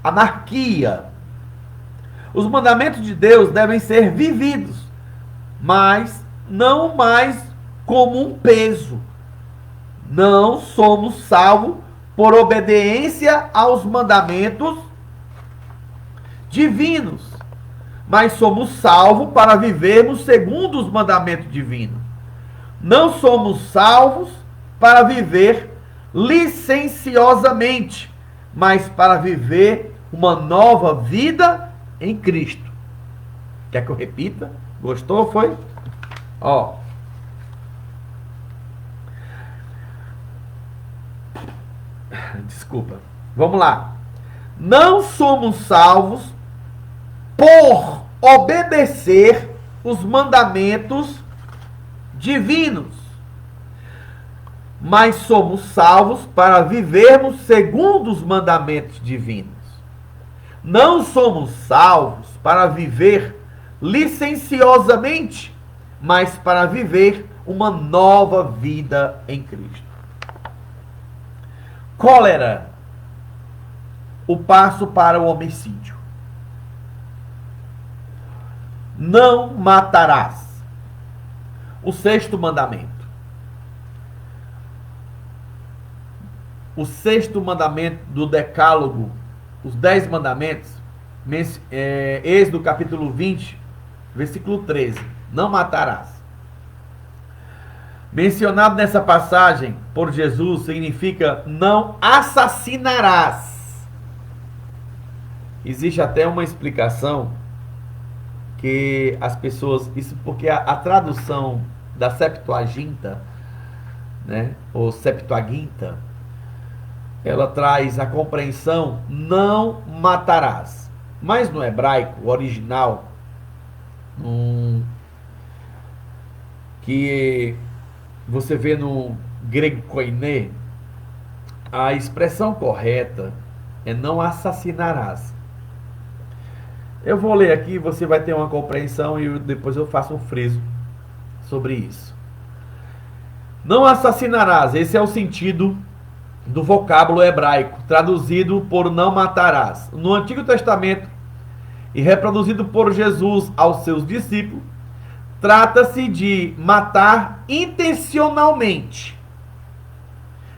Speaker 1: anarquia. Os mandamentos de Deus devem ser vividos, mas não mais como um peso. Não somos salvos por obediência aos mandamentos divinos, mas somos salvos para vivermos segundo os mandamentos divinos. Não somos salvos para viver licenciosamente, mas para viver uma nova vida em Cristo. Quer que eu repita? Gostou? Foi? Ó. Desculpa. Vamos lá. Não somos salvos por obedecer os mandamentos divinos, mas somos salvos para vivermos segundo os mandamentos divinos. Não somos salvos para viver licenciosamente, mas para viver uma nova vida em Cristo. Cólera, o passo para o homicídio. Não matarás. O sexto mandamento. O sexto mandamento do Decálogo, os 10 mandamentos, Êxodo capítulo 20, versículo 13. Não matarás. Mencionado nessa passagem por Jesus significa não assassinarás. Existe até uma explicação que as pessoas, isso porque a tradução da Septuaginta, né, ou Septuaginta, ela traz a compreensão não matarás. Mas no hebraico, o original, que você vê no grego koiné, a expressão correta é não assassinarás. Eu vou ler aqui, você vai ter uma compreensão e depois eu faço um friso sobre isso. Não assassinarás, esse é o sentido do vocábulo hebraico, traduzido por não matarás. No Antigo Testamento e reproduzido por Jesus aos seus discípulos, trata-se de matar intencionalmente.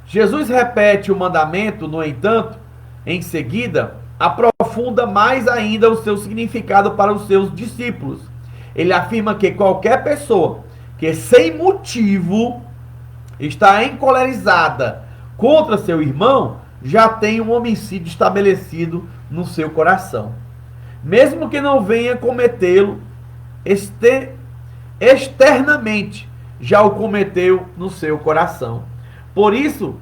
Speaker 1: Jesus repete o mandamento, no entanto, em seguida, aprofunda mais ainda o seu significado para os seus discípulos. Ele afirma que qualquer pessoa que sem motivo está encolerizada contra seu irmão já tem um homicídio estabelecido no seu coração. Mesmo que não venha cometê-lo externamente, já o cometeu no seu coração. Por isso,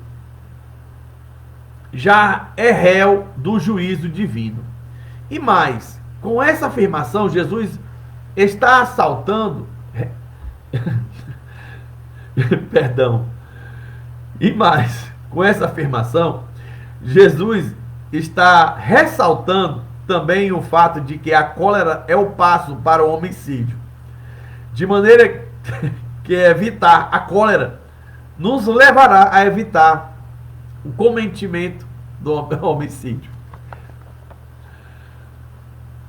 Speaker 1: já é réu do juízo divino. E mais, com essa afirmação, Jesus está assaltando perdão. E mais, com essa afirmação, Jesus está ressaltando também o fato de que a cólera é o passo para o homicídio. De maneira que evitar a cólera nos levará a evitar o cometimento do homicídio.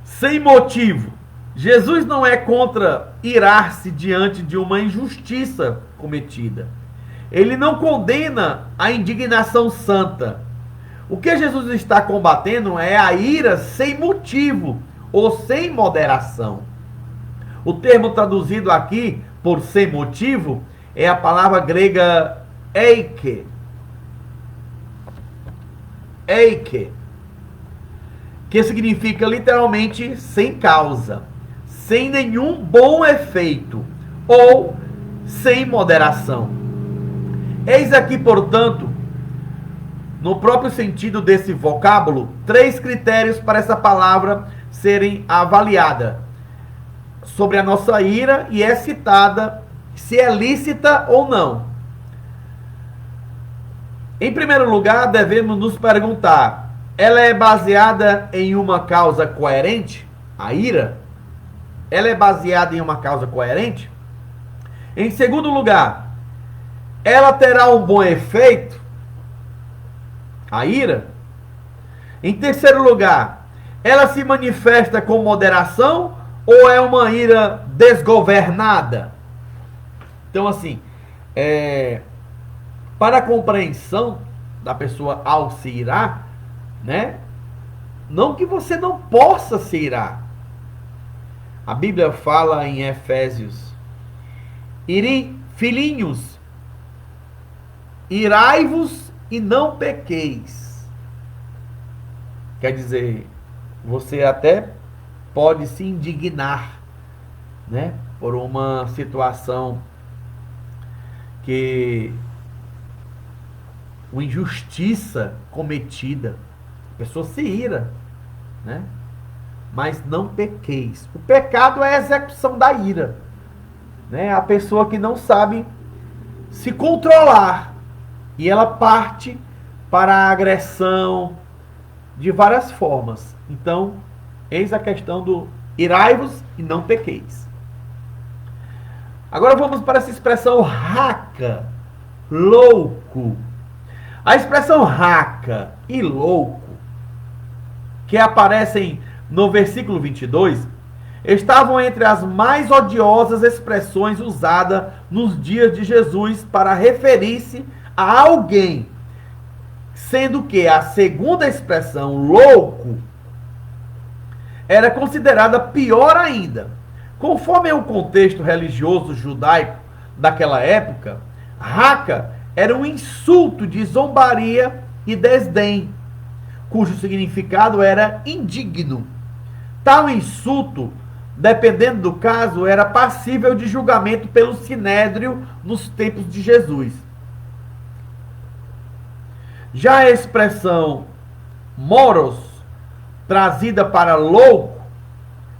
Speaker 1: Sem motivo. Jesus não é contra irar-se diante de uma injustiça cometida. Ele não condena a indignação santa. O que Jesus está combatendo é a ira sem motivo ou sem moderação. O termo traduzido aqui por sem motivo é a palavra grega eike. Eike, que significa literalmente sem causa, sem nenhum bom efeito ou sem moderação. Eis aqui, portanto, no próprio sentido desse vocábulo, 3 critérios para essa palavra serem avaliada sobre a nossa ira, e é citada se é lícita ou não. Em primeiro lugar, devemos nos perguntar: ela é baseada em uma causa coerente? A ira? Ela é baseada em uma causa coerente? Em segundo lugar, ela terá um bom efeito? A ira? Em terceiro lugar, ela se manifesta com moderação ou é uma ira desgovernada? Então, assim, para a compreensão da pessoa ao se irar, né? Não que você não possa se irar. A Bíblia fala em Efésios: filhinhos, irai-vos e não pequeis. Quer dizer, você até pode se indignar, né, por uma situação que uma injustiça cometida, a pessoa se ira, né? Mas não pequeis. O pecado é a execução da ira, né? A pessoa que não sabe se controlar e ela parte para a agressão de várias formas. Então, eis a questão do irai-vos e não pequeis. Agora vamos para essa expressão raca, louco. A expressão raca e louco, que aparecem no versículo 22, estavam entre as mais odiosas expressões usadas nos dias de Jesus para referir-se a alguém, sendo que a segunda expressão, louco, era considerada pior ainda, Conforme o contexto religioso judaico daquela época, raca era um insulto de zombaria e desdém, cujo significado era indigno. Tal insulto, dependendo do caso, era passível de julgamento pelo sinédrio nos tempos de Jesus. Já a expressão moros, trazida para louco,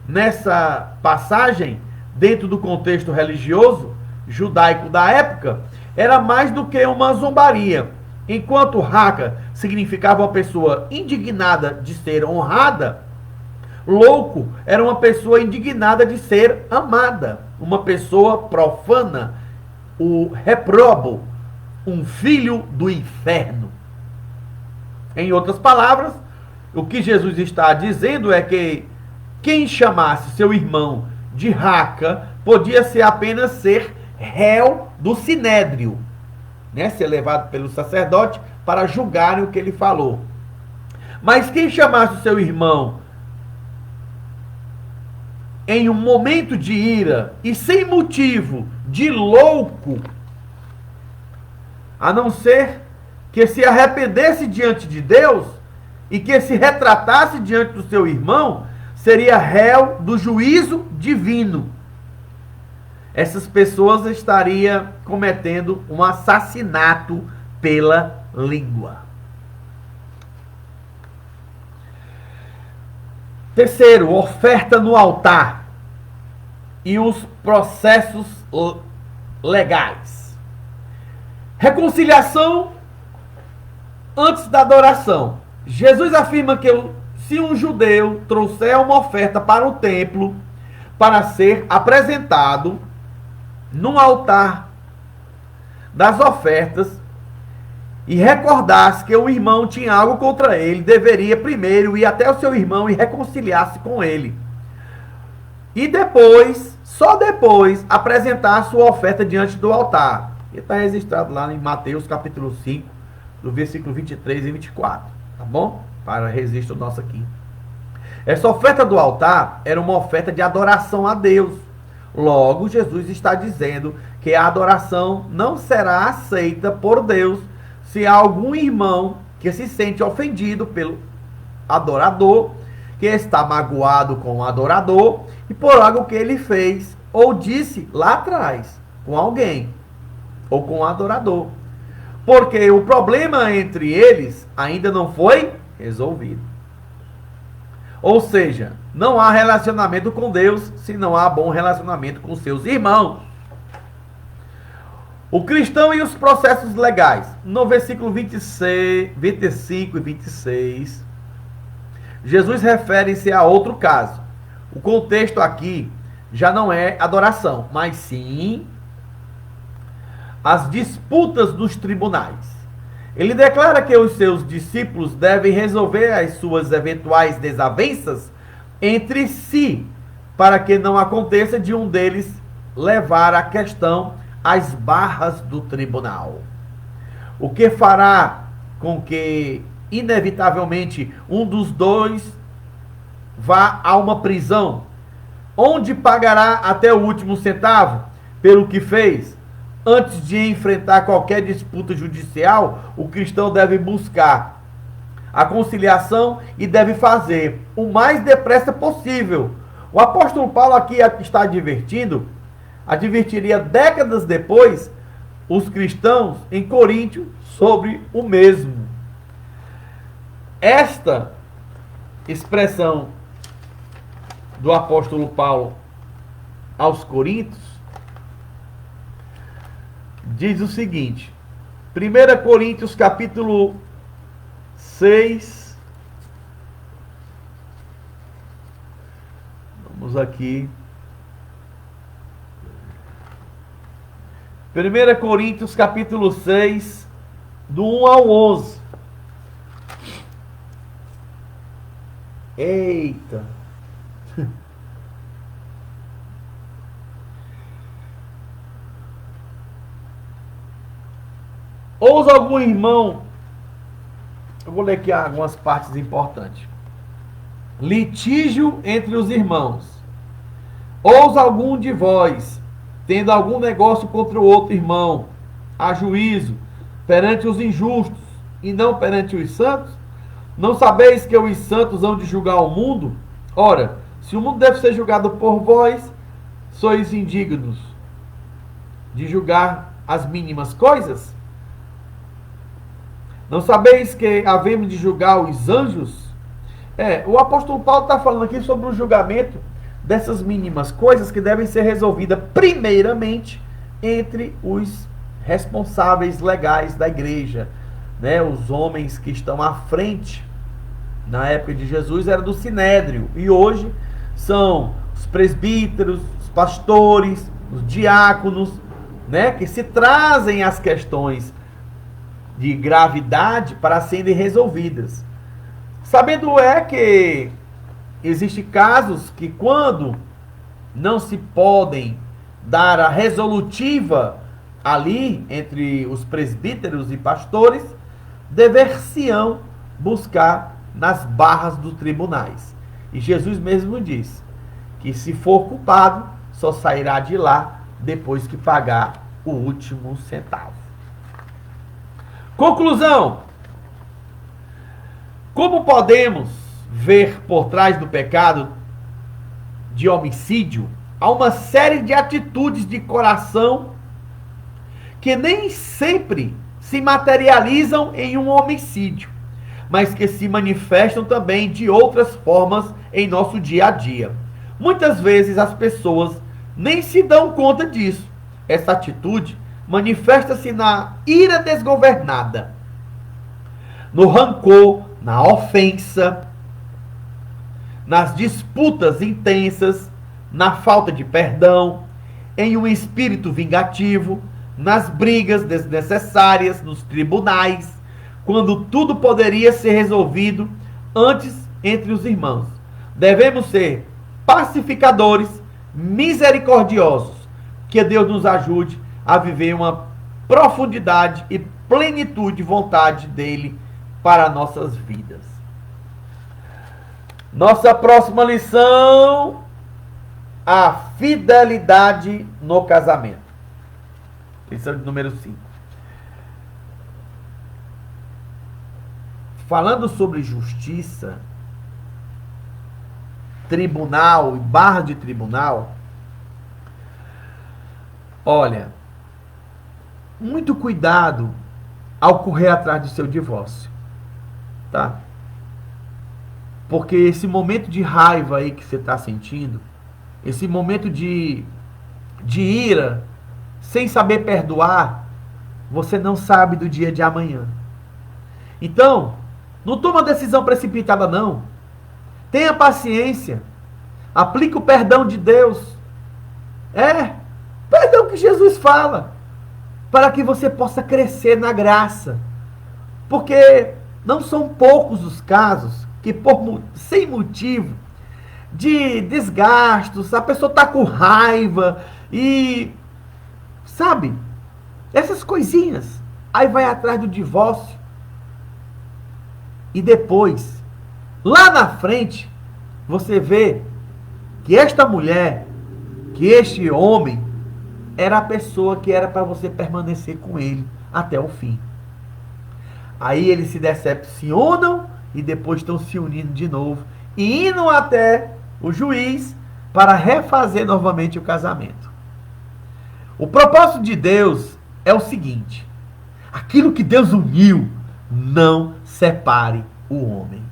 Speaker 1: nessa passagem, dentro do contexto religioso judaico da época, era mais do que uma zombaria. Enquanto raca significava uma pessoa indignada de ser honrada, louco era uma pessoa indignada de ser amada, uma pessoa profana, o reprobo, um filho do inferno. Em outras palavras, o que Jesus está dizendo é que quem chamasse seu irmão de raca podia ser apenas ser réu do sinédrio, né? Ser levado pelo sacerdote para julgarem o que ele falou. Mas quem chamasse o seu irmão em um momento de ira e sem motivo de louco, a não ser que se arrependesse diante de Deus e que se retratasse diante do seu irmão, seria réu do juízo divino. Essas pessoas estariam cometendo um assassinato pela língua. Terceiro, oferta no altar e os processos legais. Reconciliação antes da adoração. Jesus afirma que se um judeu trouxer uma oferta para o templo para ser apresentado no altar das ofertas e recordasse que o irmão tinha algo contra ele, deveria primeiro ir até o seu irmão e reconciliar-se com ele. E depois, só depois, apresentar a sua oferta diante do altar. E está registrado lá em Mateus capítulo 5, do versículo 23 e 24. Tá bom? Para registro nosso aqui. Essa oferta do altar era uma oferta de adoração a Deus. Logo, Jesus está dizendo que a adoração não será aceita por Deus se há algum irmão que se sente ofendido pelo adorador, que está magoado com o adorador e por algo que ele fez ou disse lá atrás com alguém ou com o adorador. Porque o problema entre eles ainda não foi resolvido. Ou seja, não há relacionamento com Deus se não há bom relacionamento com seus irmãos. O cristão e os processos legais. No versículo 26, 25 e 26, Jesus refere-se a outro caso. O contexto aqui já não é adoração, mas sim as disputas dos tribunais. Ele declara que os seus discípulos devem resolver as suas eventuais desavenças entre si, para que não aconteça de um deles levar a questão às barras do tribunal. O que fará com que, inevitavelmente, um dos dois vá a uma prisão, onde pagará até o último centavo pelo que fez. Antes de enfrentar qualquer disputa judicial, o cristão deve buscar a conciliação e deve fazer o mais depressa possível. O apóstolo Paulo aqui está advertiria décadas depois os cristãos em Coríntio sobre o mesmo. Esta expressão do apóstolo Paulo aos Coríntios diz o seguinte, 1 Coríntios capítulo 6, vamos aqui, 1 Coríntios capítulo 6, do 1 ao 11. Eita! Ousa algum irmão, eu vou ler aqui algumas partes importantes. Litígio entre os irmãos. Ousa algum de vós, tendo algum negócio contra o outro irmão, a juízo, perante os injustos, e não perante os santos? Não sabeis que os santos hão de julgar o mundo? Ora, se o mundo deve ser julgado por vós, sois indignos de julgar as mínimas coisas? Não sabeis que havemos de julgar os anjos? O apóstolo Paulo está falando aqui sobre o julgamento dessas mínimas coisas que devem ser resolvidas primeiramente entre os responsáveis legais da igreja, né? Os homens que estão à frente. Na época de Jesus era do Sinédrio, e hoje são os presbíteros, os pastores, os diáconos, né? Que se trazem as questões de gravidade para serem resolvidas. Sabendo que existem casos que, quando não se podem dar a resolutiva ali entre os presbíteros e pastores, dever-se-ão buscar nas barras dos tribunais. E Jesus mesmo diz que, se for culpado, só sairá de lá depois que pagar o último centavo. Conclusão: como podemos ver por trás do pecado de homicídio há uma série de atitudes de coração que nem sempre se materializam em um homicídio, mas que se manifestam também de outras formas em nosso dia a dia. Muitas vezes as pessoas nem se dão conta disso. Essa atitude manifesta-se na ira desgovernada, no rancor, na ofensa, nas disputas intensas, na falta de perdão, em um espírito vingativo, nas brigas desnecessárias, nos tribunais, quando tudo poderia ser resolvido antes entre os irmãos. Devemos ser pacificadores, misericordiosos. Que Deus nos ajude a viver uma profundidade e plenitude de vontade dele para nossas vidas. Nossa próxima lição: a fidelidade no casamento. Lição de número 5. Falando sobre justiça, tribunal e barra de tribunal, olha, muito cuidado ao correr atrás do seu divórcio, tá? Porque esse momento de raiva aí que você está sentindo, esse momento de ira, sem saber perdoar, você não sabe do dia de amanhã. Então, não toma decisão precipitada, não. Tenha paciência. Aplique o perdão de Deus. Perdão que Jesus fala, para que você possa crescer na graça. Porque não são poucos os casos que, sem motivo de desgastos, a pessoa está com raiva e, sabe, essas coisinhas, aí vai atrás do divórcio. E depois, lá na frente, você vê que esta mulher, que este homem, era a pessoa que era para você permanecer com ele até o fim. Aí eles se decepcionam e depois estão se unindo de novo e indo até o juiz para refazer novamente o casamento. O propósito de Deus é o seguinte: aquilo que Deus uniu, não separe o homem.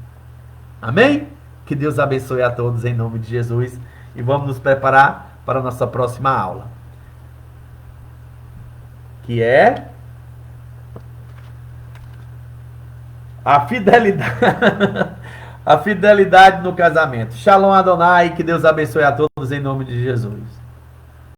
Speaker 1: Amém? Que Deus abençoe a todos em nome de Jesus, e vamos nos preparar para a nossa próxima aula, que é a fidelidade, a fidelidade no casamento. Shalom Adonai, que Deus abençoe a todos em nome de Jesus.